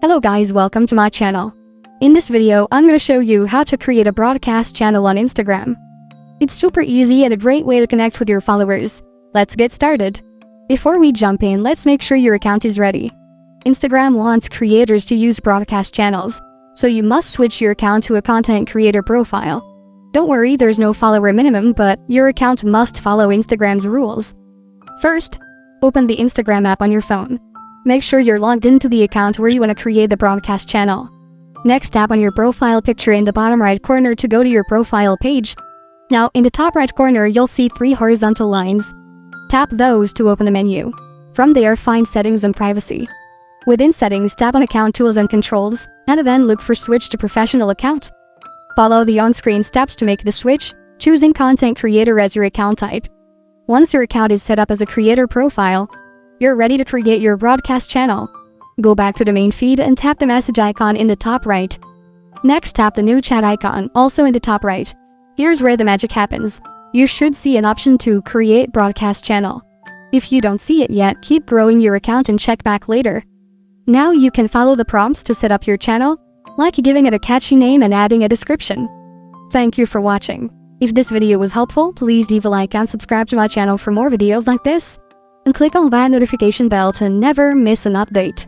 Hello guys, welcome to my channel. In this video, I'm going to show you how to create a broadcast channel on Instagram. It's super easy and a great way to connect with your followers. Let's get started. Before we jump in, let's make sure your account is ready. Instagram wants creators to use broadcast channels, so you must switch your account to a content creator profile. Don't worry, there's no follower minimum, but your account must follow Instagram's rules. First, open the Instagram app on your phone. Make sure you're logged into the account where you want to create the broadcast channel. Next, tap on your profile picture in the bottom right corner to go to your profile page. Now, in the top right corner, you'll see 3 horizontal lines. Tap those to open the menu. From there, find Settings and Privacy. Within Settings, tap on Account Tools and Controls, and then look for Switch to Professional Account. Follow the on-screen steps to make the switch, choosing Content Creator as your account type. Once your account is set up as a creator profile, you're ready to create your broadcast channel. Go back to the main feed and tap the message icon in the top right. Next, tap the new chat icon, also in the top right. Here's where the magic happens. You should see an option to create broadcast channel. If you don't see it yet, keep growing your account and check back later. Now you can follow the prompts to set up your channel, like giving it a catchy name and adding a description. Thank you for watching. If this video was helpful, please leave a like and subscribe to my channel for more videos like this. And click on that notification bell to never miss an update.